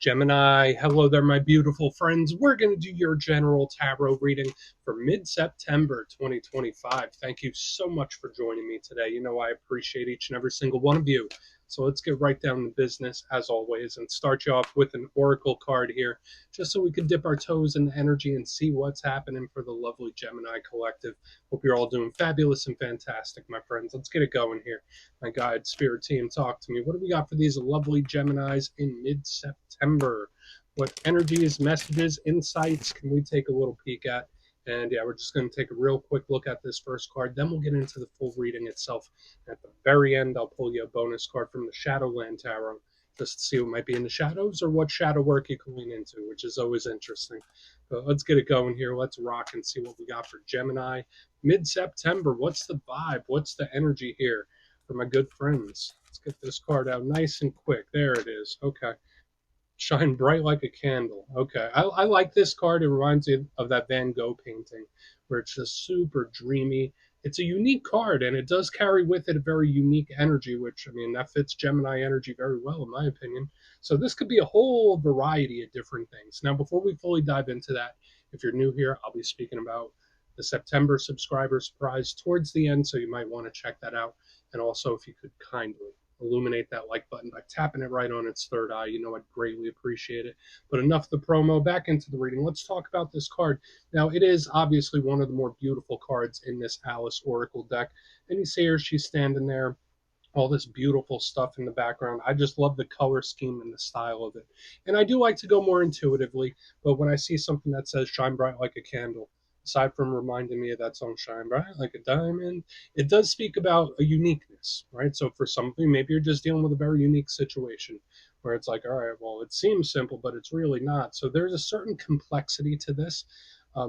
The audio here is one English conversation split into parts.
Gemini, hello there, my beautiful friends. We're going to do your general tarot reading for mid-September 2025. Thank you so much for joining me today. You know, I appreciate each and every single one of you. So let's get right down to business, as always, and start you off with an oracle card here, just so we can dip our toes in the energy and see what's happening for the lovely Gemini collective. Hope you're all doing fabulous and fantastic, my friends. Let's get it going here. My guide, spirit team, talk to me. What do we got for these lovely Geminis in mid-September? What energies, messages, insights can we take a little peek at? And yeah, we're just going to take a real quick look at this first card. Then we'll get into the full reading itself. At the very end, I'll pull you a bonus card from the Shadowland Tarot, just to see what might be in the shadows or what shadow work you can lean into, which is always interesting. But let's get it going here. Let's rock and see what we got for Gemini mid-September. What's the vibe? What's the energy here for my good friends? Let's get this card out nice and quick. There it is. Okay. Shine bright like a candle. Okay. I like this card. It reminds me of that Van Gogh painting where it's just super dreamy. It's a unique card, and it does carry with it a very unique energy, which, I mean, that fits Gemini energy very well, in my opinion. So this could be a whole variety of different things. Now, before we fully dive into that, if you're new here, I'll be speaking about the September subscriber surprise towards the end, so you might want to check that out. And also, if you could kindly illuminate that like button by tapping it right on its third eye, you know, I'd greatly appreciate it. But enough of the promo, back into the reading. Let's talk about this card. Now, it is obviously one of the more beautiful cards in this Alice Oracle deck. And you see her, she's standing there, all this beautiful stuff in the background. I just love the color scheme and the style of it. And I do like to go more intuitively, but when I see something that says shine bright like a candle, aside from reminding me of that song Shine Bright Like a Diamond, it does speak about a uniqueness, right? So for some of you, maybe you're just dealing with a very unique situation where it's like, all right, well, it seems simple, but it's really not. So there's a certain complexity to this.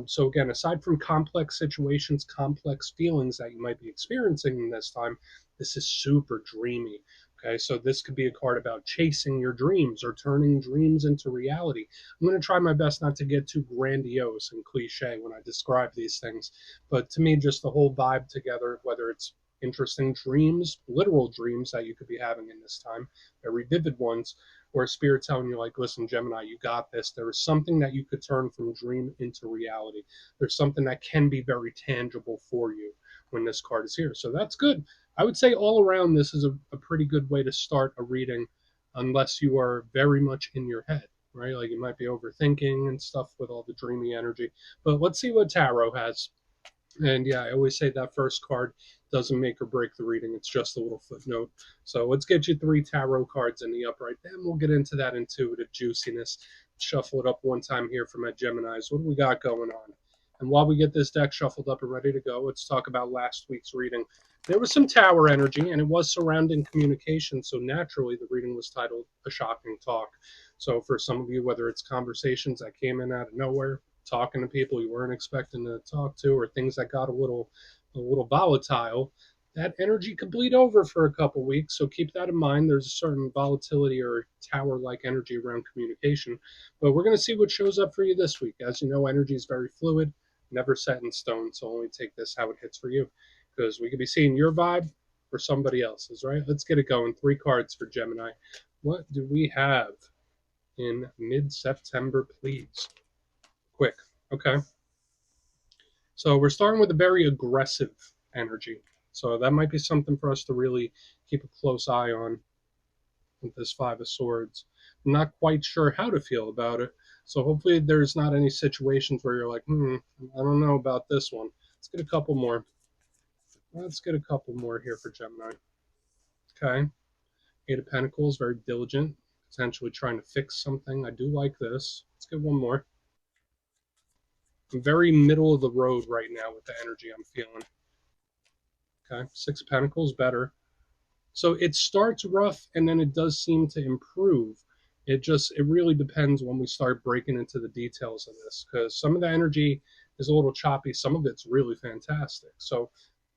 So again, aside from complex situations, complex feelings that you might be experiencing in this time, this is super dreamy. Okay, so this could be a card about chasing your dreams or turning dreams into reality. I'm going to try my best not to get too grandiose and cliche when I describe these things, but to me, just the whole vibe together, whether it's interesting dreams, literal dreams that you could be having in this time, very vivid ones, or spirit telling you, like, listen, Gemini, you got this. There is something that you could turn from dream into reality. There's something that can be very tangible for you when this card is here. So that's good. I would say all around this is a pretty good way to start a reading, unless you are very much in your head, right? Like you might be overthinking and stuff with all the dreamy energy. But let's see what tarot has. And yeah, I always say that first card doesn't make or break the reading. It's just a little footnote. So let's get you 3 tarot cards in the upright. Then we'll get into that intuitive juiciness. Shuffle it up one time here for my Geminis. What do we got going on? And while we get this deck shuffled up and ready to go, let's talk about last week's reading. There was some tower energy, and it was surrounding communication, so naturally the reading was titled A Shocking Talk. So for some of you, whether it's conversations that came in out of nowhere, talking to people you weren't expecting to talk to, or things that got a little volatile, that energy could bleed over for a couple weeks. So keep that in mind. There's a certain volatility or tower-like energy around communication. But we're going to see what shows up for you this week. As you know, energy is very fluid, never set in stone. So only take this how it hits for you, because we could be seeing your vibe or somebody else's, right? Let's get it going. 3 cards for Gemini. What do we have in mid-September, please? Quick. Okay. So we're starting with a very aggressive energy. So that might be something for us to really keep a close eye on with this 5 of Swords. I'm not quite sure how to feel about it. So hopefully there's not any situations where you're like, I don't know about this one. Let's get a couple more. Let's get a couple more here for Gemini. Okay. 8 of Pentacles, very diligent, potentially trying to fix something. I do like this. Let's get one more. I'm very middle of the road right now with the energy I'm feeling. Okay, 6 of Pentacles, better. So it starts rough, and then it does seem to improve. It really depends when we start breaking into the details of this, because some of the energy is a little choppy. Some of it's really fantastic. So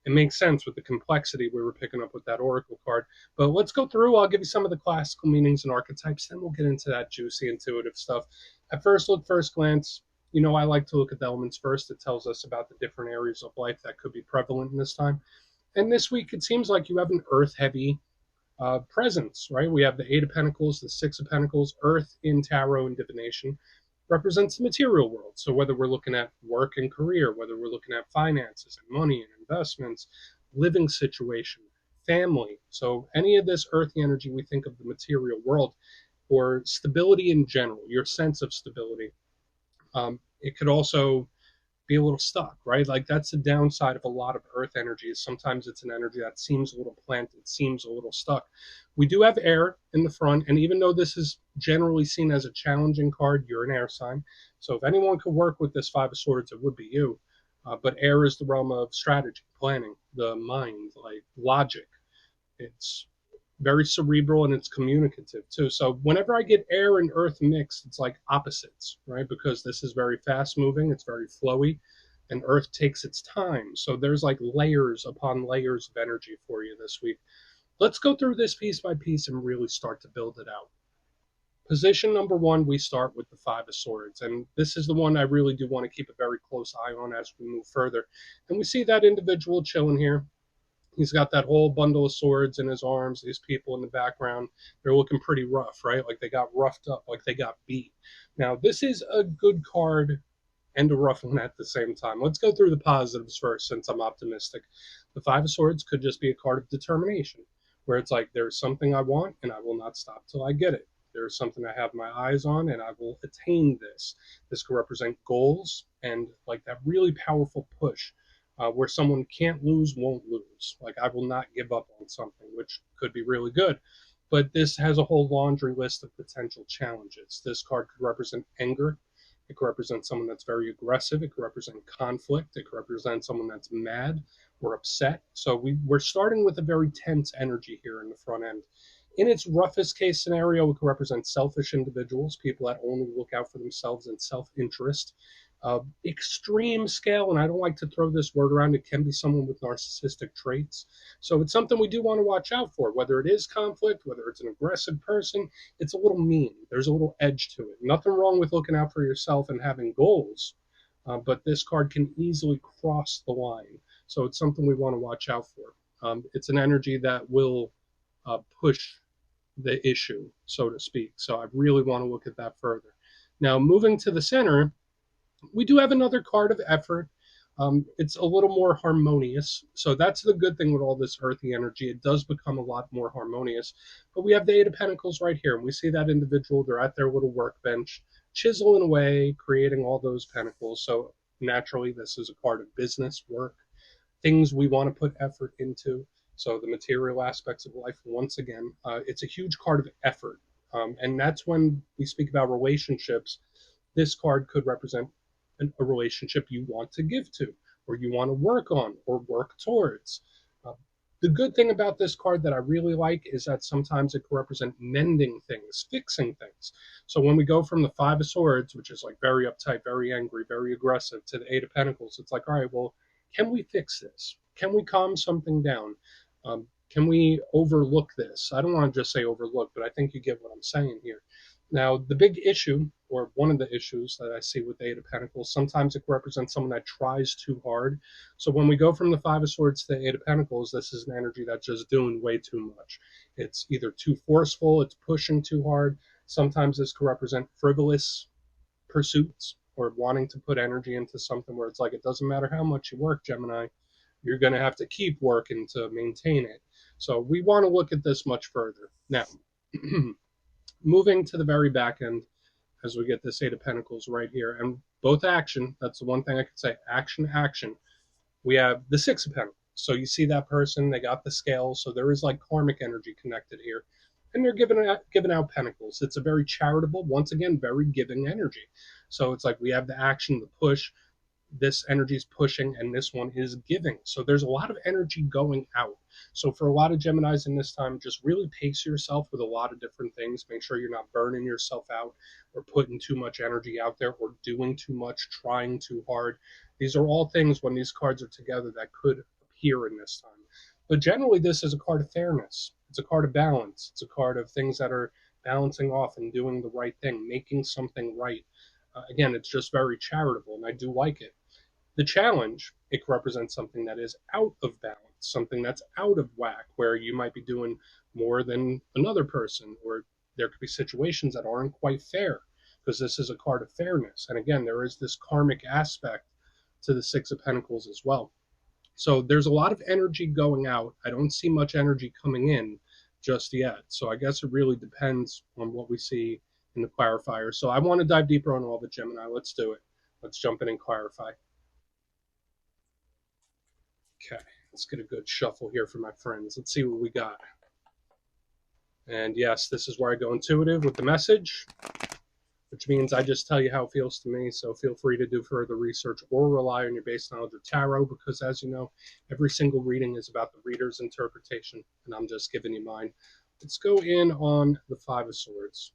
it makes sense with the complexity we were picking up with that Oracle card. But let's go through. I'll give you some of the classical meanings and archetypes, then we'll get into that juicy, intuitive stuff. At first look, first glance, you know, I like to look at the elements first. It tells us about the different areas of life that could be prevalent in this time. And this week, it seems like you have an earth-heavy Presence, right? We have the Eight of Pentacles, the Six of Pentacles, Earth in tarot and divination represents the material world. So whether we're looking at work and career, whether we're looking at finances and money and investments, living situation, family. So any of this earthy energy, we think of the material world or stability in general, your sense of stability. It could also be a little stuck, right? Like that's the downside of a lot of earth energy is sometimes it's an energy that seems a little planted, seems a little stuck. We do have air in the front, and even though this is generally seen as a challenging card, you're an air sign. So if anyone could work with this Five of Swords, it would be you. But air is the realm of strategy, planning, the mind, like logic. It's very cerebral and it's communicative too. So whenever I get air and earth mixed, it's like opposites, right? Because this is very fast moving, it's very flowy, and earth takes its time. So there's like layers upon layers of energy for you this week. Let's go through this piece by piece and really start to build it out. Position number one, we start with the Five of Swords. And this is the one I really do want to keep a very close eye on as we move further. And we see that individual chilling here. He's got that whole bundle of swords in his arms. These people in the background, they're looking pretty rough, right? Like they got roughed up, like they got beat. Now, this is a good card and a rough one at the same time. Let's go through the positives first, since I'm optimistic. The Five of Swords could just be a card of determination, where it's like there's something I want and I will not stop till I get it. There's something I have my eyes on and I will attain this. This could represent goals and like that really powerful push where someone can't lose, won't lose. Like I will not give up on something, which could be really good. But this has a whole laundry list of potential challenges. This card could represent anger. It could represent someone that's very aggressive. It could represent conflict. It could represent someone that's mad or upset. So we're starting with a very tense energy here in the front end. In its roughest case scenario, it could represent selfish individuals, people that only look out for themselves and self interest. Extreme scale, and I don't like to throw this word around, it can be someone with narcissistic traits. So it's something we do want to watch out for, whether it is conflict, whether it's an aggressive person, it's a little mean. There's a little edge to it. Nothing wrong with looking out for yourself and having goals, but this card can easily cross the line. So it's something we want to watch out for. It's an energy that will push the issue, so to speak. So I really want to look at that further. Now, moving to the center, we do have another card of effort. It's a little more harmonious. So that's the good thing with all this earthy energy. It does become a lot more harmonious. But we have the Eight of Pentacles right here. And we see that individual, they're at their little workbench, chiseling away, creating all those pentacles. So naturally, this is a card of business, work, things we want to put effort into. So the material aspects of life, once again, it's a huge card of effort. And that's when we speak about relationships. This card could represent a relationship you want to give to, or you want to work on, or work towards. Uh, the good thing about this card that I really like is that sometimes it can represent mending things, fixing things. So when we go from the Five of Swords, which is like very uptight, very angry, very aggressive, to the Eight of Pentacles, it's like, all right, well, can we fix this? Can we calm something down? Can we overlook this? I don't want to just say overlook, but I think you get what I'm saying here. Now, the big issue, or one of the issues that I see with the Eight of Pentacles, sometimes it represents someone that tries too hard. So when we go from the Five of Swords to the Eight of Pentacles, this is an energy that's just doing way too much. It's either too forceful, it's pushing too hard. Sometimes this can represent frivolous pursuits or wanting to put energy into something where it's like, it doesn't matter how much you work, Gemini, you're going to have to keep working to maintain it. So we want to look at this much further. Now, moving to the very back end, as we get this Eight of Pentacles right here, and both action, that's the one thing I could say, action, action. We have the Six of Pentacles. So you see that person, they got the scales, so there is like karmic energy connected here. And they're giving out pentacles. It's a very charitable, once again, very giving energy. So it's like we have the action, the push, this energy is pushing, and this one is giving. So there's a lot of energy going out. So for a lot of Geminis in this time, just really pace yourself with a lot of different things. Make sure you're not burning yourself out or putting too much energy out there or doing too much, trying too hard. These are all things when these cards are together that could appear in this time. But generally, this is a card of fairness. It's a card of balance. It's a card of things that are balancing off and doing the right thing, making something right. Again, it's just very charitable, and I do like it. The challenge, it represents something that is out of balance. something that's out of whack, where you might be doing more than another person, or there could be situations that aren't quite fair, because this is a card of fairness. And again, there is this karmic aspect to the Six of Pentacles as well. So there's a lot of energy going out. I don't see much energy coming in just yet. So I guess it really depends on what we see in the clarifier. So I want to dive deeper on all the Gemini. Let's do it. Let's jump in and clarify. Okay, let's get a good shuffle here for my friends. Let's see what we got. And yes, this is where I go intuitive with the message, which means I just tell you how it feels to me. So feel free to do further research or rely on your base knowledge of tarot, because as you know, every single reading is about the reader's interpretation, and I'm just giving you mine. Let's go in on the Five of Swords.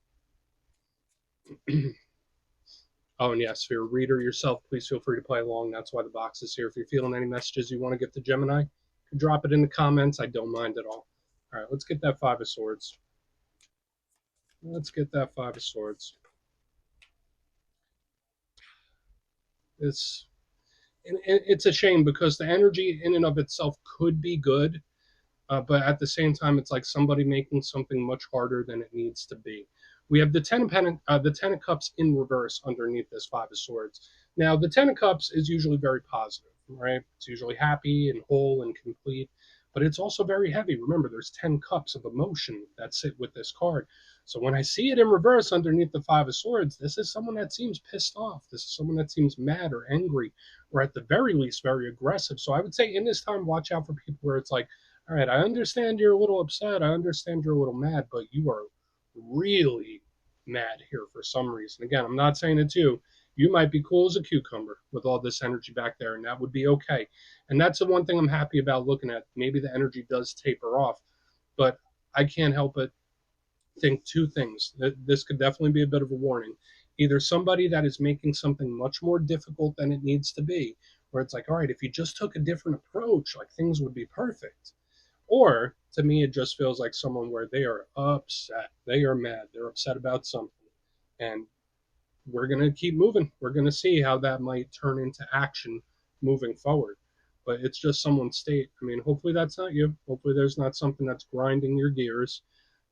Oh, and yes, if you're a reader yourself, please feel free to play along. That's why the box is here. If you're feeling any messages you want to give to Gemini, you can drop it in the comments. I don't mind at all. All right, let's get that Five of Swords. Let's get that Five of Swords. It's a shame, because the energy in and of itself could be good, but at the same time, it's like somebody making something much harder than it needs to be. We have the Ten of Cups in reverse underneath this Five of Swords. Now, the Ten of Cups is usually very positive, right? It's usually happy and whole and complete, but it's also very heavy. Remember, there's 10 cups of emotion that sit with this card. So when I see it in reverse underneath the Five of Swords, this is someone that seems pissed off. This is someone that seems mad or angry, or at the very least, very aggressive. So I would say in this time, watch out for people where it's like, all right, I understand you're a little upset. I understand you're a little mad, but you are really mad here for some reason. Again, I'm not saying it's you. You might be cool as a cucumber with all this energy back there, and that would be okay. And that's the one thing I'm happy about looking at. Maybe the energy does taper off, but I can't help but think two things. This could definitely be a bit of a warning. Either somebody that is making something much more difficult than it needs to be, where it's like, all right, if you just took a different approach, like things would be perfect. Or to me, it just feels like someone where they are upset, they are mad, they're upset about something. And we're going to keep moving. We're going to see how that might turn into action moving forward. But it's just someone's state. I mean, hopefully that's not you. Hopefully there's not something that's grinding your gears.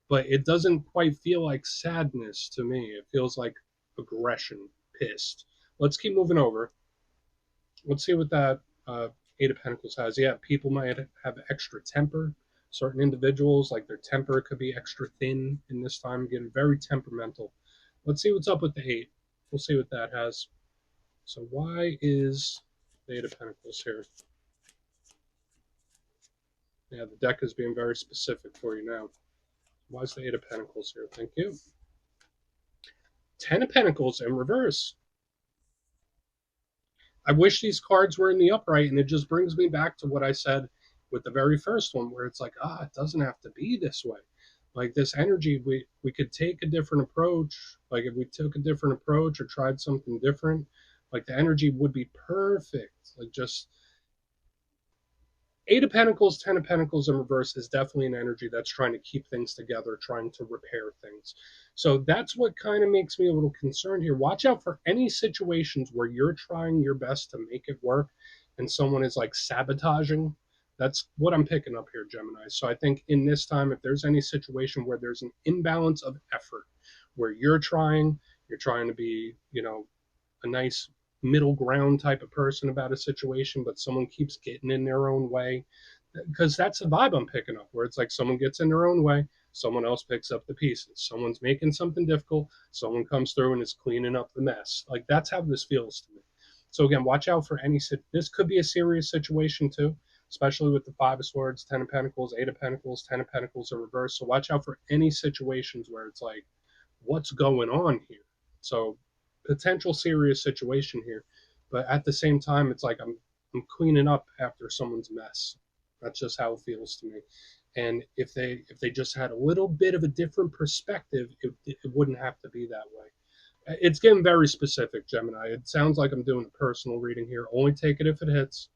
But it doesn't quite feel like sadness to me. It feels like aggression, pissed. Let's keep moving over. Let's see what that Eight of Pentacles has. Yeah, people might have extra temper. Certain individuals, like their temper could be extra thin in this time, getting very temperamental. Let's see what's up with the Eight. We'll see what that has. So why is the Eight of Pentacles here? Yeah, the deck is being very specific for you now. Why is the Eight of Pentacles here? Thank you. Ten of Pentacles in reverse. I wish these cards were in the upright, and it just brings me back to what I said with the very first one, where it's like, it doesn't have to be this way. Like this energy, we could take a different approach. Like if we took a different approach or tried something different, like the energy would be perfect. Like just Eight of Pentacles, Ten of Pentacles in reverse is definitely an energy that's trying to keep things together, trying to repair things. So that's what kind of makes me a little concerned here. Watch out for any situations where you're trying your best to make it work and someone is like sabotaging. That's what I'm picking up here, Gemini. So I think in this time, if there's any situation where there's an imbalance of effort, where you're trying to be, a nice middle ground type of person about a situation, but someone keeps getting in their own way. Because that's the vibe I'm picking up, where it's like someone gets in their own way, someone else picks up the pieces. Someone's making something difficult, someone comes through and is cleaning up the mess. Like that's how this feels to me. So again, watch out for this could be a serious situation too, especially with the Five of Swords, Ten of Pentacles, Eight of Pentacles, Ten of Pentacles in reverse. So watch out for any situations where it's like, what's going on here? So potential serious situation here, but at the same time, it's like I'm cleaning up after someone's mess. That's just how it feels to me. And if they just had a little bit of a different perspective, it wouldn't have to be that way. It's getting very specific, Gemini. It sounds like I'm doing a personal reading here. Only take it if it hits.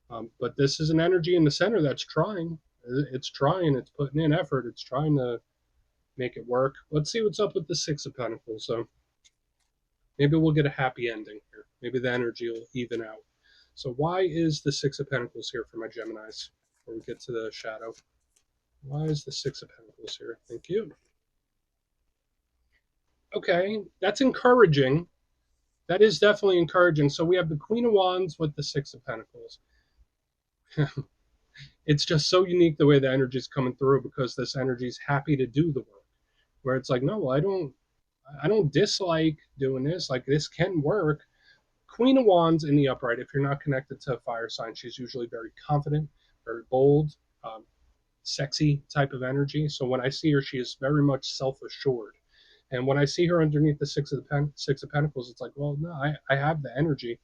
But this is an energy in the center that's trying. It's trying. It's putting in effort. It's trying to make it work. Let's see what's up with the Six of Pentacles. So maybe we'll get a happy ending here. Maybe the energy will even out. So why is the Six of Pentacles here for my Geminis? before we get to the shadow. Why is the Six of Pentacles here? Thank you. Okay, that's encouraging. That is definitely encouraging. So we have the Queen of Wands with the Six of Pentacles. It's just so unique the way the energy is coming through, because this energy is happy to do the work. Where it's like, no, I don't dislike doing this. Like, this can work. Queen of Wands in the upright. If you're not connected to a fire sign, she's usually very confident, very bold, um, sexy type of energy. So when I see her, she is very much self-assured. And when I see her underneath the Six of Pentacles, it's like, well, no, I have the energy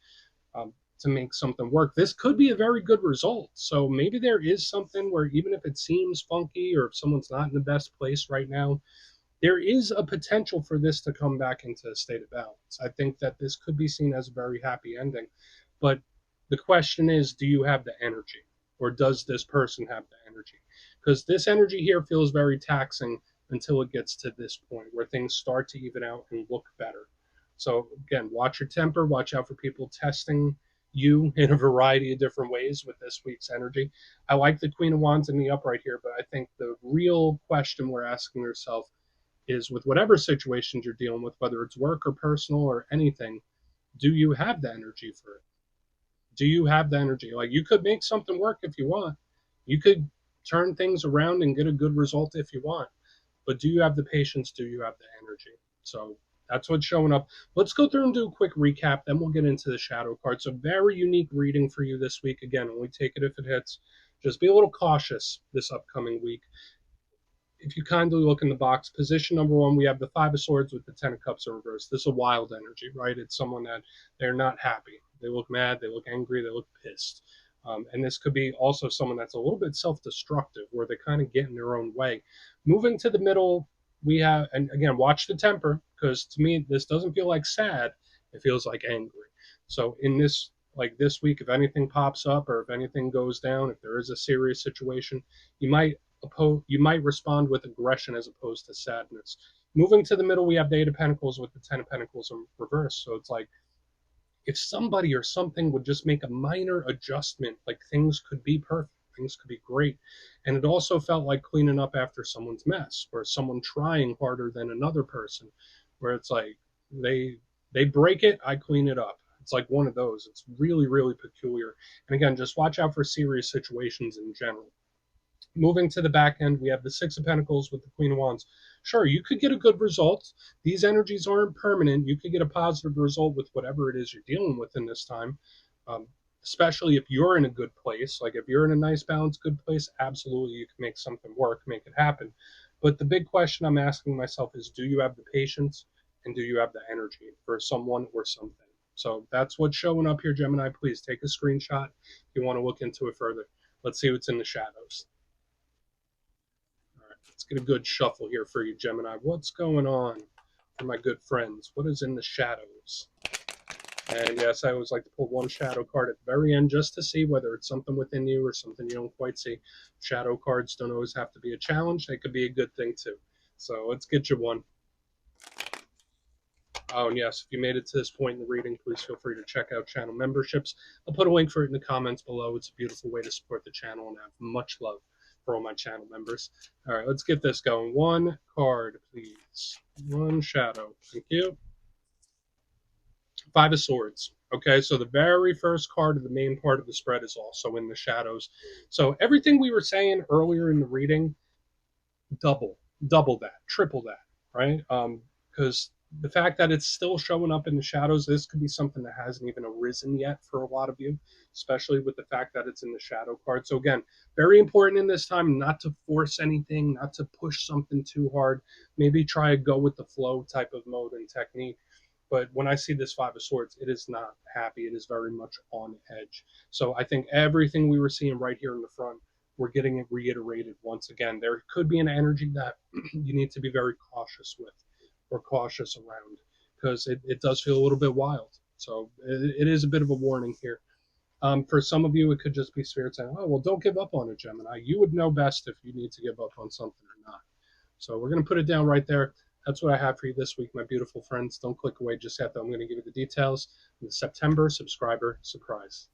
to make something work. This could be a very good result. So maybe there is something where, even if it seems funky or if someone's not in the best place right now, there is a potential for this to come back into a state of balance. I think that this could be seen as a very happy ending. But the question is, do you have the energy? Or does this person have the energy? Because this energy here feels very taxing until it gets to this point where things start to even out and look better. So again, watch your temper, watch out for people testing you in a variety of different ways with this week's energy. I like the Queen of Wands in the upright here, but I think the real question we're asking ourselves is, with whatever situations you're dealing with, whether it's work or personal or anything, do you have the energy for it? Do you have the energy? Like, you could make something work if you want. You could turn things around and get a good result if you want. But do you have the patience? Do you have the energy? So that's what's showing up. Let's go through and do a quick recap. Then we'll get into the shadow cards. So very unique reading for you this week. Again, only take it if it hits. Just be a little cautious this upcoming week. If you kindly look in the box, position number one, we have the Five of Swords with the Ten of Cups in reverse. This is a wild energy, right? It's someone that they're not happy. They look mad, they look angry, they look pissed. And this could be also someone that's a little bit self-destructive, where they kind of get in their own way. Moving to the middle, we have, and again, watch the temper, because to me, this doesn't feel like sad. It feels like angry. So in this, like this week, if anything pops up or if anything goes down, if there is a serious situation, you might respond with aggression as opposed to sadness. Moving to the middle, we have the Eight of Pentacles with the Ten of Pentacles in reverse. So it's like, if somebody or something would just make a minor adjustment, like, things could be perfect, things could be great. And it also felt like cleaning up after someone's mess, or someone trying harder than another person, where it's like they break it, I clean it up. It's like one of those. It's really, really peculiar. And again, just watch out for serious situations in general. Moving to the back end, we have the Six of Pentacles with the Queen of Wands. Sure, you could get a good result. These energies aren't permanent. You could get a positive result with whatever it is you're dealing with in this time, especially if you're in a good place. Like, if you're in a nice, balanced, good place, absolutely you can make something work, make it happen. But the big question I'm asking myself is, do you have the patience and do you have the energy for someone or something? So that's what's showing up here, Gemini. Please take a screenshot if you want to look into it further. Let's see what's in the shadows. Let's get a good shuffle here for you, Gemini. What's going on for my good friends? What is in the shadows? And yes, I always like to pull one shadow card at the very end, just to see whether it's something within you or something you don't quite see. Shadow cards don't always have to be a challenge. They could be a good thing too. So let's get you one. Oh, and yes, if you made it to this point in the reading, please feel free to check out channel memberships. I'll put a link for it in the comments below. It's a beautiful way to support the channel, and I have much love for all my channel members. All right, let's get this going. One card, please. One shadow. Thank you. Five of Swords. Okay, so the very first card of the main part of the spread is also in the shadows. So everything we were saying earlier in the reading, double that, triple that, right? Because the fact that it's still showing up in the shadows, this could be something that hasn't even arisen yet for a lot of you, especially with the fact that it's in the shadow card. So again, very important in this time not to force anything, not to push something too hard. Maybe try a go with the flow type of mode and technique. But when I see this Five of Swords, it is not happy. It is very much on edge. So I think everything we were seeing right here in the front, we're getting it reiterated once again. There could be an energy that you need to be very cautious with, or cautious around, because it does feel a little bit wild. So it is a bit of a warning here. For some of you, it could just be Spirit saying, oh, well, don't give up on it, Gemini. You would know best if you need to give up on something or not. So we're going to put it down right there. That's what I have for you this week, my beautiful friends. Don't click away just yet, though. I'm going to give you the details of the September subscriber surprise.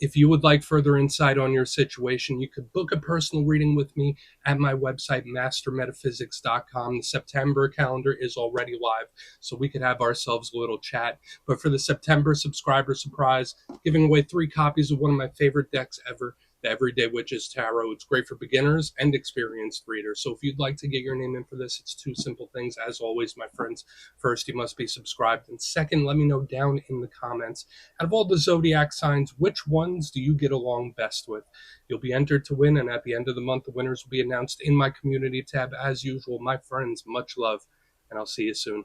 If you would like further insight on your situation, you could book a personal reading with me at my website, mastermetaphysics.com. The September calendar is already live, so we could have ourselves a little chat. But for the September subscriber surprise, giving away 3 copies of one of my favorite decks ever, the Everyday Witches Tarot. It's great for beginners and experienced readers. So if you'd like to get your name in for this, it's 2 simple things. As always, my friends, first, you must be subscribed. And second, let me know down in the comments, out of all the zodiac signs, which ones do you get along best with? You'll be entered to win, and at the end of the month, the winners will be announced in my community tab. As usual, my friends, much love, and I'll see you soon.